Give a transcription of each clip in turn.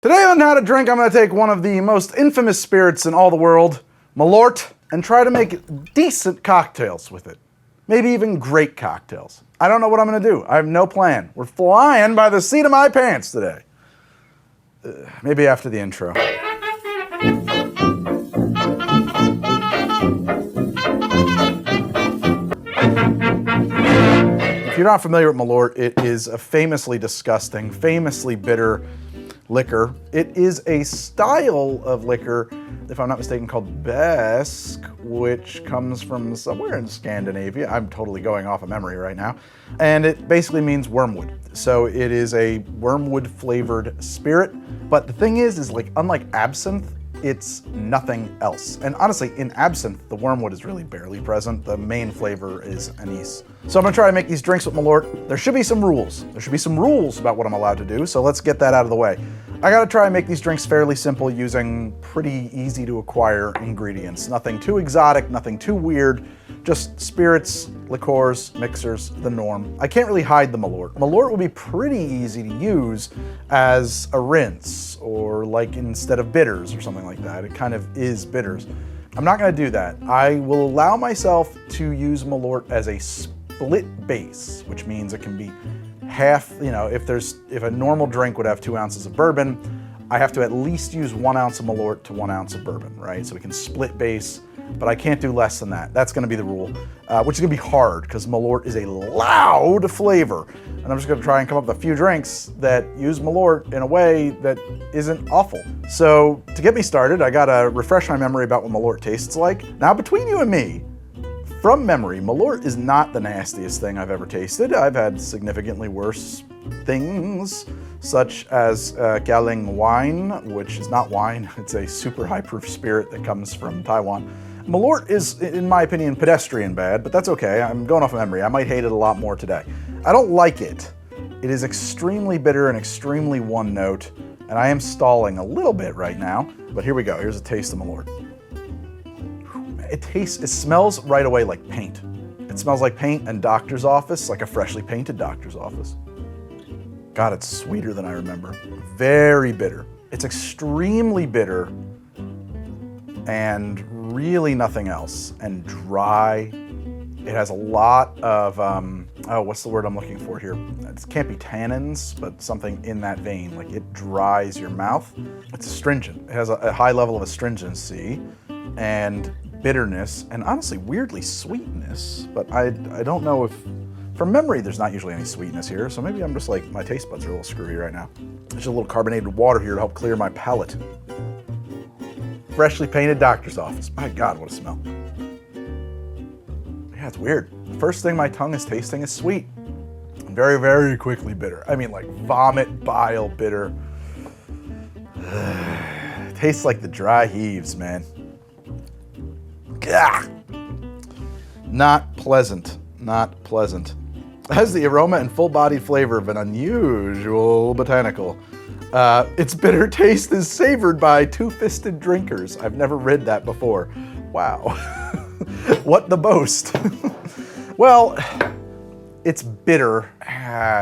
Today on How to Drink, I'm going to take one of the most infamous spirits in all the world, Malort, and try to make decent cocktails with it. Maybe even great cocktails. I don't know what I'm going to do. I have no plan. We're flying by the seat of my pants today. Maybe after the intro. If you're not familiar with Malort, it is a famously disgusting, famously bitter liquor. It is a style of liquor, if I'm not mistaken, called Basque, which comes from somewhere in Scandinavia. I'm totally going off of memory right now. And it basically means wormwood. So it is a wormwood flavored spirit. But the thing is like, unlike absinthe, it's nothing else. And honestly, in absinthe, the wormwood is really barely present. The main flavor is anise. So I'm gonna try to make these drinks with Malort. There should be some rules. There should be some rules about what I'm allowed to do, so let's get that out of the way. I gotta try and make these drinks fairly simple using pretty easy to acquire ingredients. Nothing too exotic, nothing too weird, just spirits, liqueurs, mixers, the norm. I can't really hide the Malort. Malort would be pretty easy to use as a rinse, or like instead of bitters or something like that. It kind of is bitters. I'm not gonna do that. I will allow myself to use Malort as a split base, which means it can be half, if a normal drink would have 2 ounces of bourbon, I have to at least use 1 ounce of Malort to 1 ounce of bourbon, right? So we can split base, but I can't do less than that. That's gonna be the rule, which is gonna be hard because Malort is a loud flavor. And I'm just gonna try and come up with a few drinks that use Malort in a way that isn't awful. So to get me started, I gotta refresh my memory about what Malort tastes like. Now, between you and me, from memory, Malort is not the nastiest thing I've ever tasted. I've had significantly worse things, such as Galing wine, which is not wine. It's a super high proof spirit that comes from Taiwan. Malort is, in my opinion, pedestrian bad, but that's okay. I'm going off of memory. I might hate it a lot more today. I don't like it. It is extremely bitter and extremely one note, and I am stalling a little bit right now, but here we go. Here's a taste of Malort. It smells right away like paint. It smells like paint and doctor's office, like a freshly painted doctor's office. God, it's sweeter than I remember. Very bitter. It's extremely bitter and really nothing else, and dry. It has a lot of, what's the word I'm looking for here? It can't be tannins, but something in that vein. Like, it dries your mouth. It's astringent. It has a high level of astringency and bitterness, and honestly, weirdly, sweetness. But I don't know if, from memory, there's not usually any sweetness here, so maybe I'm just like, my taste buds are a little screwy right now. There's a little carbonated water here to help clear my palate. Freshly painted doctor's office. My God, what a smell. Yeah, it's weird. The first thing my tongue is tasting is sweet. Very, very quickly bitter. I mean, like vomit, bile, bitter. Tastes like the dry heaves, man. Gah! Not pleasant, not pleasant. It has the aroma and full-bodied flavor of an unusual botanical. Its bitter taste is savored by two-fisted drinkers. I've never read that before. Wow. What the boast? Well, it's bitter.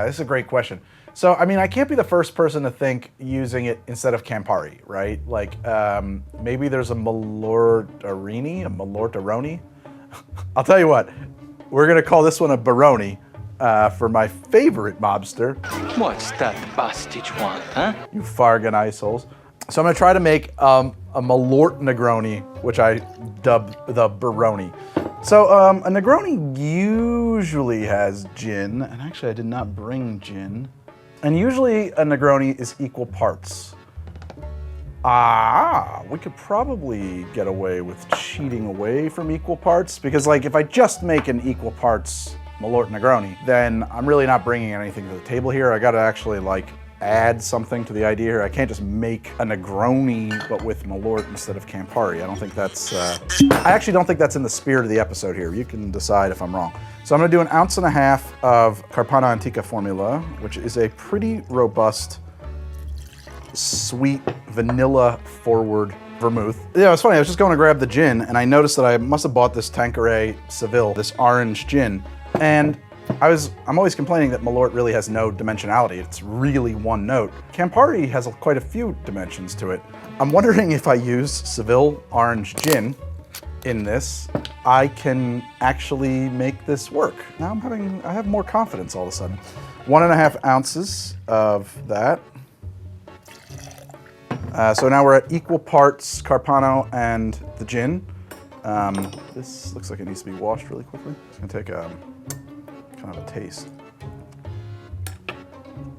This is a great question. So, I mean, I can't be the first person to think using it instead of Campari, right? Like, maybe there's a Malortaroni. I'll tell you what, we're gonna call this one a Baroni for my favorite mobster. What's that bastard want, huh? You Fargan iceholes. So I'm gonna try to make a Malort Negroni, which I dub the Baroni. So a Negroni usually has gin, and actually I did not bring gin. And usually a Negroni is equal parts. We could probably get away with cheating away from equal parts, because like if I just make an equal parts Malort Negroni, then I'm really not bringing anything to the table here. I gotta actually like add something to the idea here. I can't just make a Negroni but with Malort instead of Campari. I don't think that's, I actually don't think that's in the spirit of the episode here. You can decide if I'm wrong. So I'm gonna do 1.5 ounces of Carpana Antica Formula, which is a pretty robust, sweet, vanilla-forward vermouth. Yeah, it's funny, I was just going to grab the gin, and I noticed that I must have bought this Tanqueray Seville, this orange gin, and I'm always complaining that Malort really has no dimensionality. It's really one note. Campari has quite a few dimensions to it. I'm wondering if I use Seville orange gin in this, I can actually make this work. Now I have more confidence all of a sudden. 1.5 ounces of that. So now we're at equal parts Carpano and the gin. This looks like it needs to be washed really quickly. It's gonna take kind of a taste.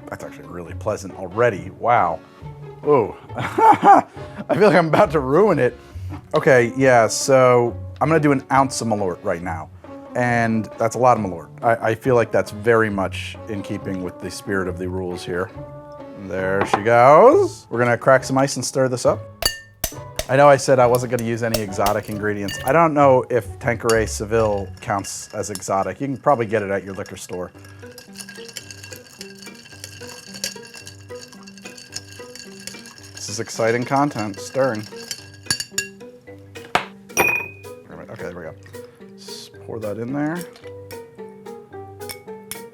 That's actually really pleasant already. Wow. Ooh. I feel like I'm about to ruin it. Okay, yeah, so I'm gonna do 1 ounce of Malort right now. And that's a lot of Malort. I feel like that's very much in keeping with the spirit of the rules here. There she goes. We're gonna crack some ice and stir this up. I know I said I wasn't gonna use any exotic ingredients. I don't know if Tanqueray Seville counts as exotic. You can probably get it at your liquor store. This is exciting content, stirring. Okay, there we go. Just pour that in there.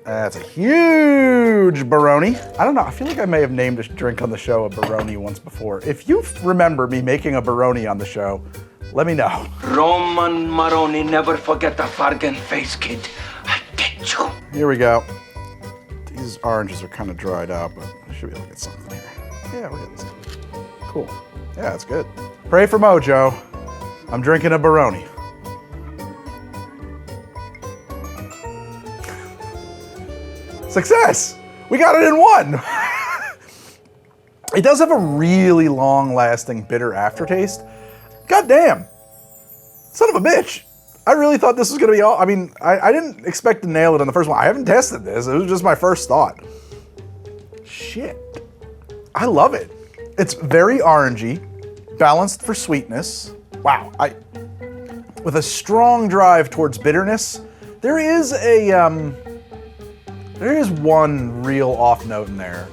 That's a huge Baroni. I don't know, I feel like I may have named a drink on the show a Baroni once before. If you remember me making a Baroni on the show, let me know. Roman Maroney, never forget the Fargan face, kid. I get you. Here we go. These oranges are kind of dried out, but I should be able to get something here. Yeah, we're getting something. Cool. Yeah, it's good. Pray for Mojo. I'm drinking a Baroni. Success! We got it in one! It does have a really long-lasting bitter aftertaste. God damn! Son of a bitch! I really thought this was gonna be all. I mean, I didn't expect to nail it on the first one. I haven't tested this. It was just my first thought. Shit. I love it. It's very orangey, balanced for sweetness. Wow. With a strong drive towards bitterness. There is one real off note in there.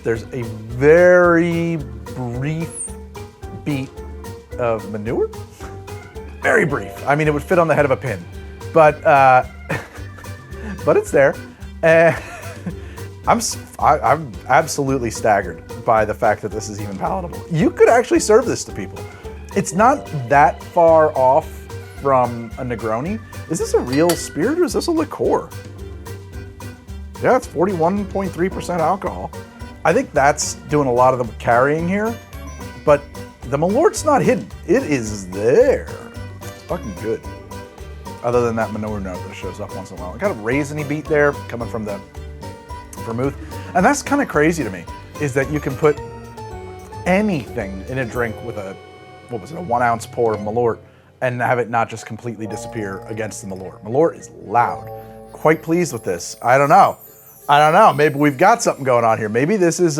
There's a very brief beat of manure. Very brief. I mean, it would fit on the head of a pin, but it's there. I'm absolutely staggered by the fact that this is even palatable. You could actually serve this to people. It's not that far off from a Negroni. Is this a real spirit or is this a liqueur? Yeah, it's 41.3% alcohol. I think that's doing a lot of the carrying here, but the Malort's not hidden. It is there. It's fucking good. Other than that manure note that shows up once in a while. Kind of raisiny beat there coming from the vermouth. And that's kind of crazy to me, is that you can put anything in a drink with a 1 ounce pour of Malort and have it not just completely disappear against the Malort. Malort is loud. Quite pleased with this. I don't know. Maybe we've got something going on here. Maybe this is,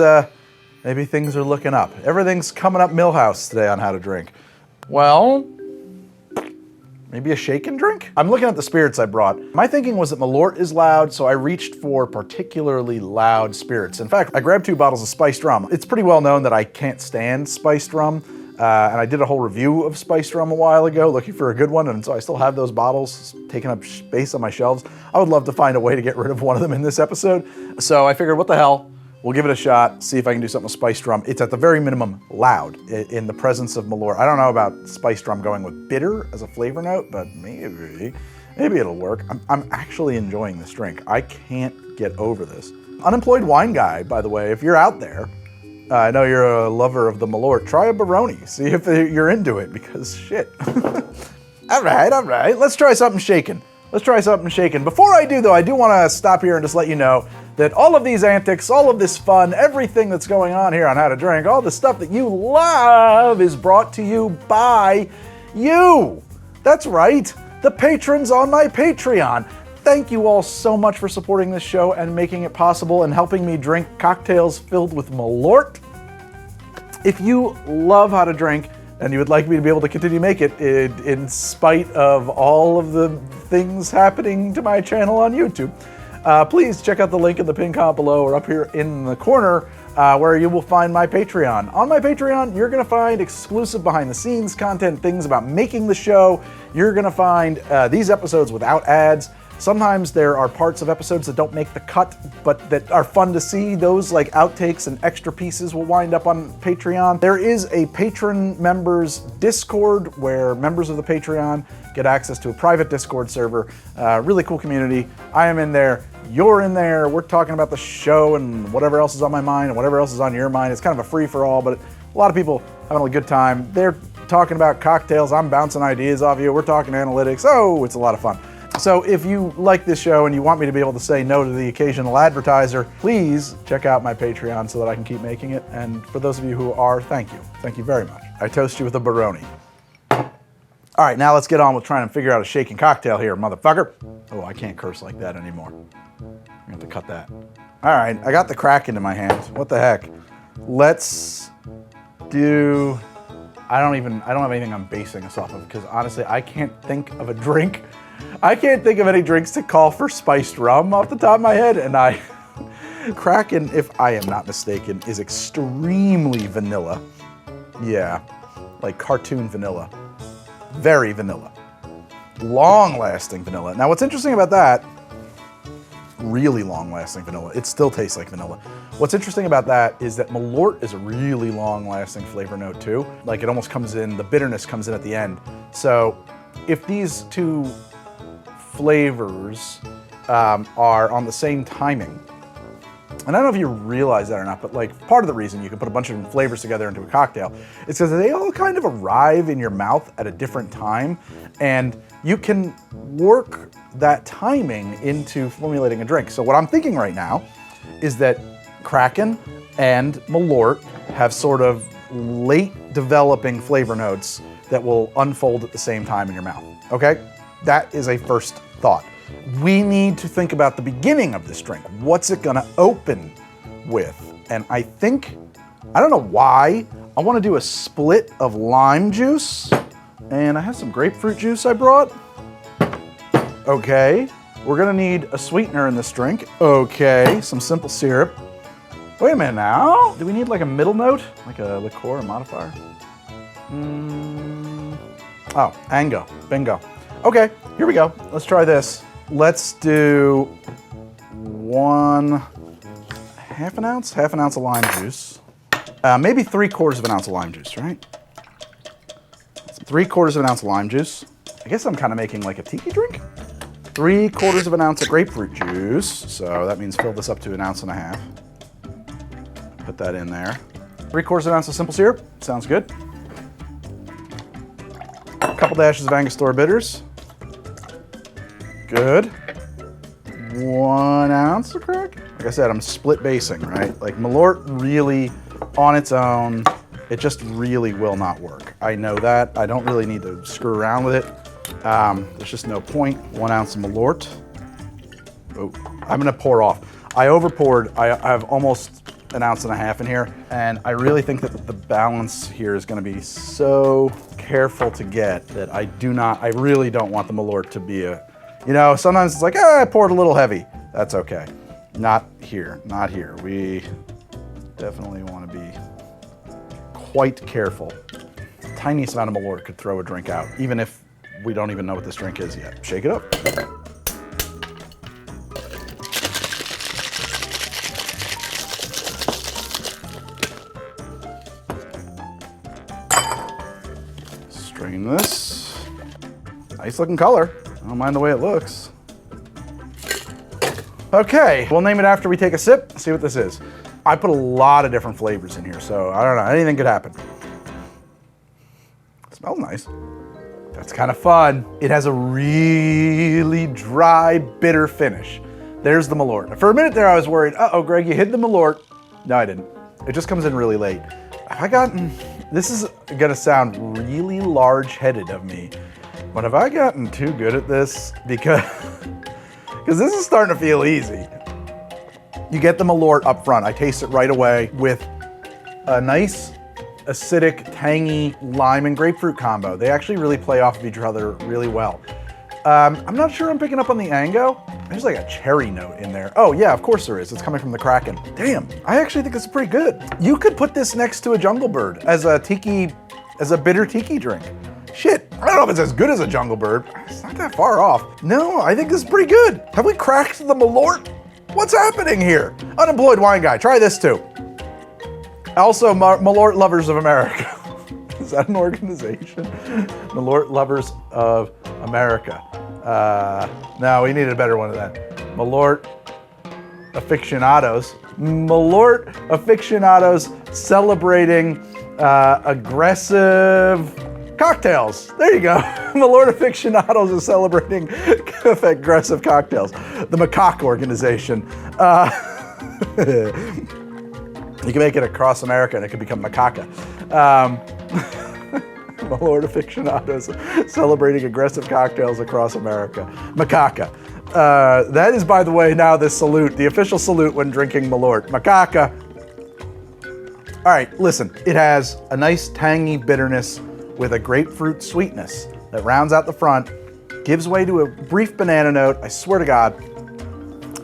maybe things are looking up. Everything's coming up Millhouse today on how to drink. Well, maybe a shaken drink? I'm looking at the spirits I brought. My thinking was that Malort is loud, so I reached for particularly loud spirits. In fact, I grabbed 2 bottles of spiced rum. It's pretty well known that I can't stand spiced rum. And I did a whole review of spiced rum a while ago, looking for a good one, and so I still have those bottles taking up space on my shelves. I would love to find a way to get rid of one of them in this episode. So I figured, what the hell? We'll give it a shot, see if I can do something with spiced rum. It's at the very minimum loud in the presence of Malort. I don't know about spiced rum going with bitter as a flavor note, but maybe it'll work. I'm actually enjoying this drink. I can't get over this. Unemployed wine guy, by the way, if you're out there, I know you're a lover of the Malort. Try a Baroni. See if you're into it, because shit. All right. Let's try something shaken. Before I do, though, I do want to stop here and just let you know that all of these antics, all of this fun, everything that's going on here on How to Drink, all the stuff that you love is brought to you by you. That's right, the patrons on my Patreon. Thank you all so much for supporting this show and making it possible and helping me drink cocktails filled with Malort. If you love How to Drink and you would like me to be able to continue to make it in spite of all of the things happening to my channel on YouTube, please check out the link in the pinned comment below or up here in the corner where you will find my Patreon. On my Patreon, you're going to find exclusive behind-the-scenes content, things about making the show. You're going to find these episodes without ads. Sometimes there are parts of episodes that don't make the cut, but that are fun to see. Those, like outtakes and extra pieces, will wind up on Patreon. There is a patron members Discord where members of the Patreon get access to a private Discord server. Really cool community. I am in there. You're in there. We're talking about the show and whatever else is on my mind and whatever else is on your mind. It's kind of a free-for-all, but a lot of people having a good time. They're talking about cocktails. I'm bouncing ideas off you. We're talking analytics. Oh, it's a lot of fun. So if you like this show and you want me to be able to say no to the occasional advertiser, please check out my Patreon so that I can keep making it. And for those of you who are, thank you. Thank you very much. I toast you with a Maroney. All right, now let's get on with trying to figure out a shaking cocktail here, motherfucker. Oh, I can't curse like that anymore. I'm gonna have to cut that. All right, I got the Kraken in my hands. What the heck? Let's do, I don't have anything I'm basing this off of because honestly, I can't think of a drink. I can't think of any drinks to call for spiced rum off the top of my head, and Kraken, if I am not mistaken, is extremely vanilla. Yeah, like cartoon vanilla. Very vanilla. Long-lasting vanilla. Now, what's interesting about that, really long-lasting vanilla, it still tastes like vanilla. What's interesting about that is that Malort is a really long-lasting flavor note too. Like it almost comes in, the bitterness comes in at the end. So if these two flavors are on the same timing, and I don't know if you realize that or not, but like part of the reason you can put a bunch of flavors together into a cocktail is because they all kind of arrive in your mouth at a different time, and you can work that timing into formulating a drink. So what I'm thinking right now is that Kraken and Malort have sort of late developing flavor notes that will unfold at the same time in your mouth, okay? That is a first thought. We need to think about the beginning of this drink. What's it gonna open with? And I think, I don't know why, I wanna do a split of lime juice, and I have some grapefruit juice I brought. Okay, we're gonna need a sweetener in this drink. Okay, some simple syrup. Wait a minute now, do we need like a middle note? Like a liqueur, a modifier? Oh, Ango, bingo. Okay, here we go. Let's try this. Let's do half an ounce of lime juice. Maybe 3/4 of an ounce of lime juice, right? 3/4 of an ounce of lime juice. I guess I'm kind of making like a tiki drink. 3/4 of an ounce of grapefruit juice. So that means fill this up to 1.5 ounces. Put that in there. 3/4 of an ounce of simple syrup. Sounds good. A couple dashes of Angostura Bitters. Good. 1 ounce of Kraken. Like I said, I'm split basing, right? Like Malort really, on its own, it just really will not work. I know that. I don't really need to screw around with it. There's just no point. 1 ounce of Malort. Oh, I'm gonna pour off. I over poured. I have almost 1.5 ounces in here, and I really think that the balance here is gonna be so careful to get that I really don't want the Malort to be a, you know, sometimes it's like, I poured a little heavy. That's okay. Not here, not here. We definitely want to be quite careful. The tiniest amount of Malort could throw a drink out, even if we don't even know what this drink is yet. Shake it up. Strain this. Nice looking color. I don't mind the way it looks. Okay, we'll name it after we take a sip, see what this is. I put a lot of different flavors in here, so I don't know, anything could happen. It smells nice. That's kind of fun. It has a really dry, bitter finish. There's the Malort. For a minute there I was worried, uh-oh, Greg, you hid the Malort. No, I didn't. It just comes in really late. This is gonna sound really large-headed of me, but have I gotten too good at this? Because this is starting to feel easy. You get the Malort up front. I taste it right away with a nice acidic, tangy lime and grapefruit combo. They actually really play off of each other really well. I'm not sure I'm picking up on the Ango. There's like a cherry note in there. Oh yeah, of course there is. It's coming from the Kraken. Damn, I actually think it's pretty good. You could put this next to a Jungle Bird as a bitter tiki drink. Shit. I don't know if it's as good as a Jungle Bird. It's not that far off. No, I think this is pretty good. Have we cracked the Malort? What's happening here? Unemployed wine guy, try this too. Also, Malort Lovers of America. Is that an organization? Malort Lovers of America. No, we needed a better one of that. Malort Aficionados. Malort Aficionados celebrating aggressive cocktails. There you go. Malort Aficionados is celebrating aggressive cocktails. The MACACAA organization. You can make it across America and it could become MACACAA. Malort Aficionados celebrating aggressive cocktails across America. MACACAA. That is, by the way, now the salute, the official salute when drinking Malort. MACACAA. All right, listen. It has a nice tangy bitterness with a grapefruit sweetness that rounds out the front, gives way to a brief banana note. I swear to God,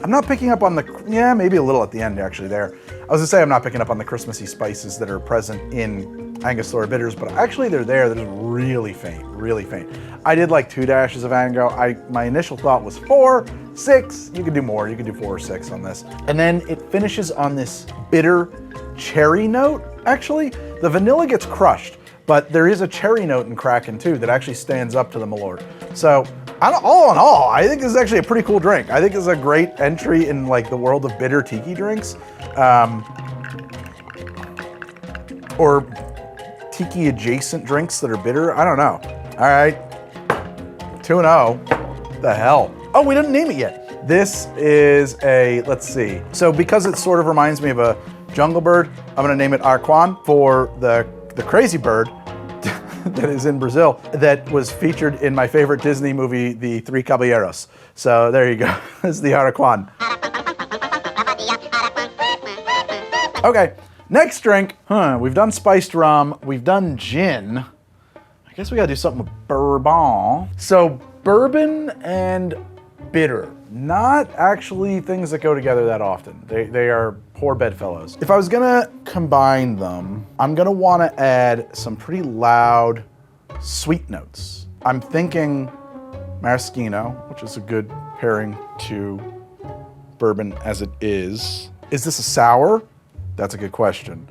I'm not picking up on the, yeah, maybe a little at the end actually there. I was gonna say I'm not picking up on the Christmassy spices that are present in Angostura Bitters, but actually they're there. They're just really faint, really faint. I did like 2 dashes of Ango. My initial thought was 4, 6. You could do more. You could do 4 or 6 on this. And then it finishes on this bitter cherry note. Actually, the vanilla gets crushed, but there is a cherry note in Kraken too that actually stands up to the Malort. So all in all, I think this is actually a pretty cool drink. I think this is a great entry in like the world of bitter tiki drinks. Or tiki adjacent drinks that are bitter. I don't know. All right, 2-0. The hell? Oh, we didn't name it yet. This is a, let's see. So because it sort of reminds me of a jungle bird, I'm gonna name it Aracuan for the crazy bird that is in Brazil that was featured in my favorite Disney movie, The Three Caballeros. So there you go. This is the Aracuan. Okay, next drink. We've done spiced rum. We've done gin. I guess we gotta do something with bourbon. So bourbon and bitter, not actually things that go together that often. They are poor bedfellows. If I was gonna combine them, I'm gonna wanna add some pretty loud sweet notes. I'm thinking maraschino, which is a good pairing to bourbon as it is. Is this a sour? That's a good question.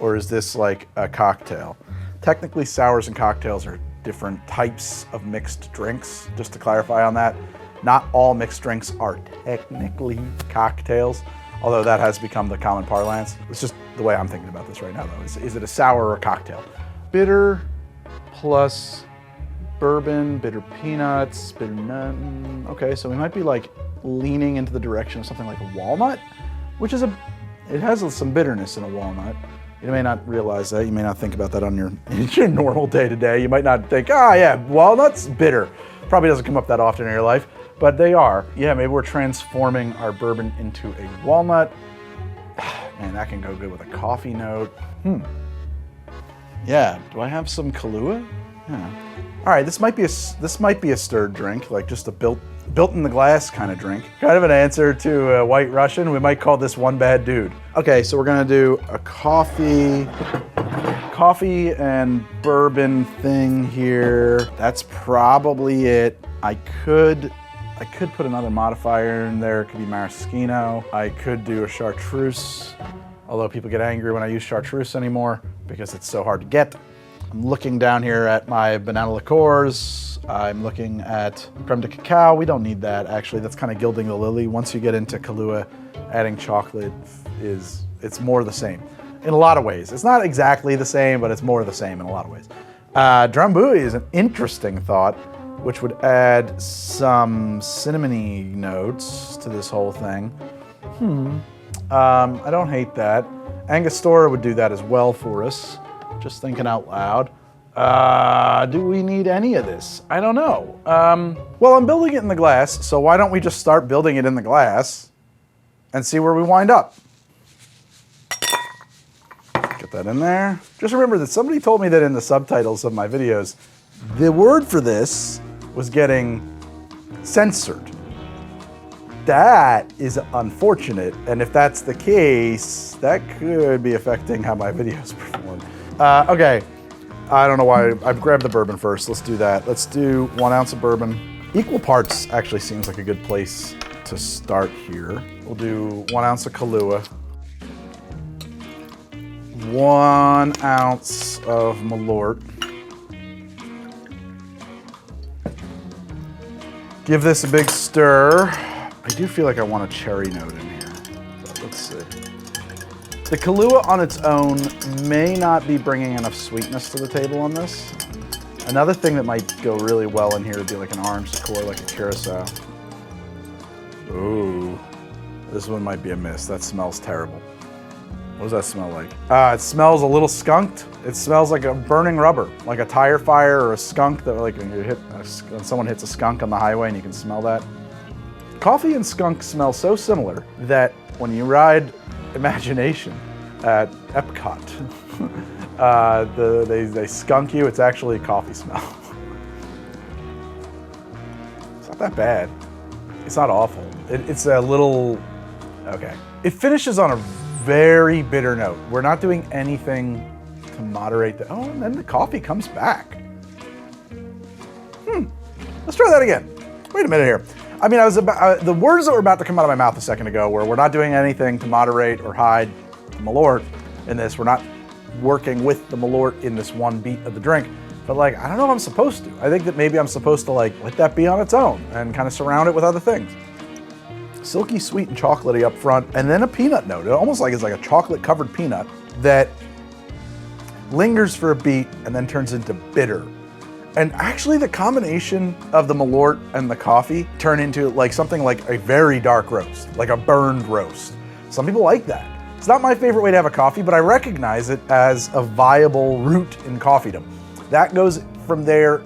Or is this like a cocktail? Technically, sours and cocktails are different types of mixed drinks, just to clarify on that. Not all mixed drinks are technically cocktails, although that has become the common parlance. It's just the way I'm thinking about this right now, though. Is it a sour or a cocktail? Bitter plus bourbon, bitter peanuts, bitter nut. Okay, so we might be like leaning into the direction of something like a walnut, which is it has some bitterness in a walnut. You may not realize that. You may not think about that on your normal day-to-day. You might not think, yeah, walnuts, bitter. Probably doesn't come up that often in your life, but they are. Yeah, maybe we're transforming our bourbon into a walnut. Man, that can go good with a coffee note. Yeah, do I have some Kahlua? Yeah. All right, this might be a stirred drink, like just a built in the glass kind of drink. Kind of an answer to a White Russian. We might call this one bad dude. Okay, so we're gonna do a coffee and bourbon thing here. That's probably it. I could put another modifier in there. It could be maraschino. I could do a chartreuse, although people get angry when I use chartreuse anymore because it's so hard to get. I'm looking down here at my banana liqueurs. I'm looking at creme de cacao. We don't need that, actually. That's kind of gilding the lily. Once you get into Kahlua, adding chocolate it's more the same in a lot of ways. It's not exactly the same, but it's more the same in a lot of ways. Drambuie is an interesting thought, which would add some cinnamony notes to this whole thing. I don't hate that. Angostura would do that as well for us. Just thinking out loud. Do we need any of this? I don't know. Well, I'm building it in the glass, so why don't we just start building it in the glass and see where we wind up? Get that in there. Just remember that somebody told me that in the subtitles of my videos, the word for this was getting censored. That is unfortunate, and if that's the case, that could be affecting how my videos perform. Okay, I don't know why. I've grabbed the bourbon first. Let's do that. Let's do 1 ounce of bourbon. Equal parts actually seems like a good place to start here. We'll do 1 ounce of Kahlua. 1 ounce of Malort. Give this a big stir. I do feel like I want a cherry note in here. But let's see. The Kahlua on its own may not be bringing enough sweetness to the table on this. Another thing that might go really well in here would be like an orange liqueur, like a curacao. Ooh, this one might be a miss. That smells terrible. What does that smell like? It smells a little skunked. It smells like a burning rubber, like a tire fire or a skunk that, like when someone hits a skunk on the highway and you can smell that. Coffee and skunk smell so similar that when you ride Imagination at Epcot, they skunk you. It's actually a coffee smell. It's not that bad. It's not awful. It's a little, okay. It finishes on a very bitter note. We're not doing anything to moderate the, oh, and then the coffee comes back. Let's try that again. Wait a minute here. I mean, the words that were about to come out of my mouth a second ago were, we're not doing anything to moderate or hide the Malort in this. We're not working with the Malort in this one beat of the drink. But like, I don't know if I'm supposed to. I think that maybe I'm supposed to like, let that be on its own and kind of surround it with other things. Silky sweet and chocolatey up front, and then a peanut note. It almost like it's like a chocolate covered peanut that lingers for a beat and then turns into bitter. And actually the combination of the Malort and the coffee turn into like something like a very dark roast, like a burned roast. Some people like that. It's not my favorite way to have a coffee, but I recognize it as a viable route in coffeedom. That goes from there.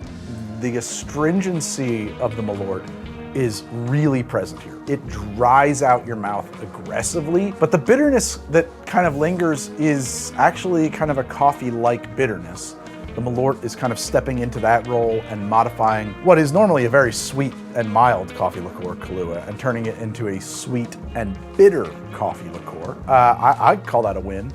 The astringency of the Malort is really present here. It dries out your mouth aggressively, but the bitterness that kind of lingers is actually kind of a coffee-like bitterness. The Malort is kind of stepping into that role and modifying what is normally a very sweet and mild coffee liqueur, Kahlua, and turning it into a sweet and bitter coffee liqueur. I'd call that a win.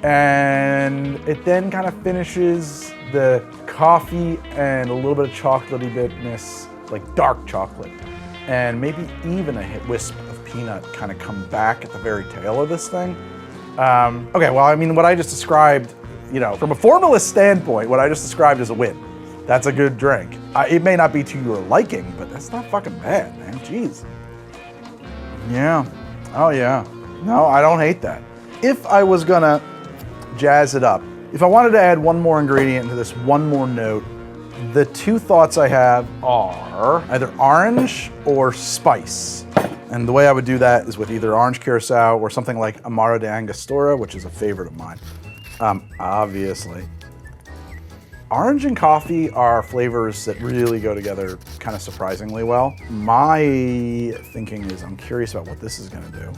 And it then kind of finishes the coffee and a little bit of chocolatey bitterness, like dark chocolate, and maybe even a wisp of peanut kind of come back at the very tail of this thing. Okay, well, I mean, what I just described, you know, from a formalist standpoint, what I just described is a win. That's a good drink. It may not be to your liking, but that's not fucking bad, man. Jeez. Yeah. Oh, yeah. No, I don't hate that. If I was gonna jazz it up, if I wanted to add one more ingredient into this, one more note, the two thoughts I have are either orange or spice. And the way I would do that is with either orange curacao or something like Amaro de Angostura, which is a favorite of mine. Obviously. Orange and coffee are flavors that really go together kind of surprisingly well. My thinking is I'm curious about what this is gonna do.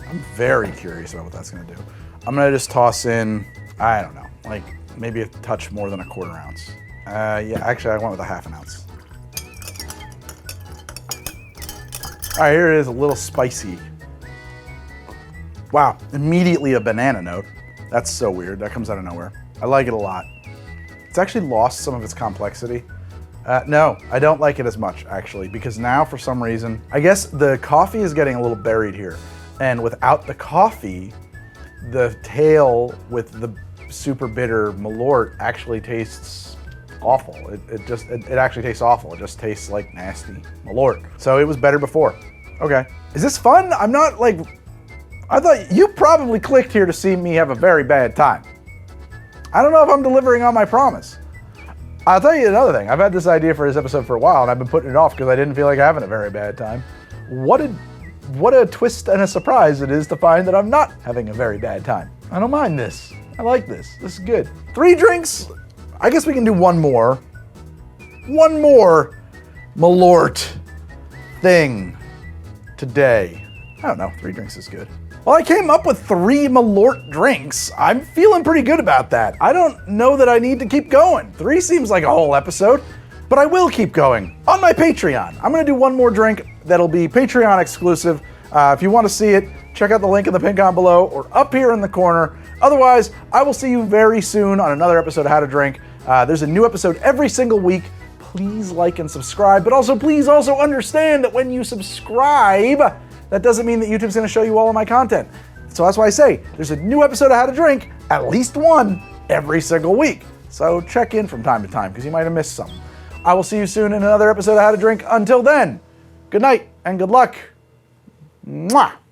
I'm very curious about what that's gonna do. I'm gonna just toss in, I don't know, like maybe a touch more than a 1/4 ounce. Yeah, actually I went with a 1/2 ounce. All right, here it is, a little spicy. Wow, immediately a banana note. That's so weird, that comes out of nowhere. I like it a lot. It's actually lost some of its complexity. No, I don't like it as much actually, because now for some reason, I guess the coffee is getting a little buried here. And without the coffee, the tail with the super bitter Malort actually tastes awful. It actually tastes awful. It just tastes like nasty Malort. So it was better before. Okay. Is this fun? I'm not like, I thought you probably clicked here to see me have a very bad time. I don't know if I'm delivering on my promise. I'll tell you another thing. I've had this idea for this episode for a while and I've been putting it off because I didn't feel like having a very bad time. What a twist and a surprise it is to find that I'm not having a very bad time. I don't mind this. I like this. This is good. 3 drinks. I guess we can do one more. One more Malort thing today. I don't know, 3 drinks is good. Well, I came up with 3 Malort drinks. I'm feeling pretty good about that. I don't know that I need to keep going. 3 seems like a whole episode, but I will keep going on my Patreon. I'm gonna do one more drink that'll be Patreon exclusive. If you wanna see it, check out the link in the pinned comment below or up here in the corner. Otherwise, I will see you very soon on another episode of How to Drink. There's a new episode every single week. Please like and subscribe, but also please also understand that when you subscribe, that doesn't mean that YouTube's going to show you all of my content. So that's why I say there's a new episode of How to Drink, at least one, every single week. So check in from time to time because you might have missed some. I will see you soon in another episode of How to Drink. Until then, good night and good luck. Mwah!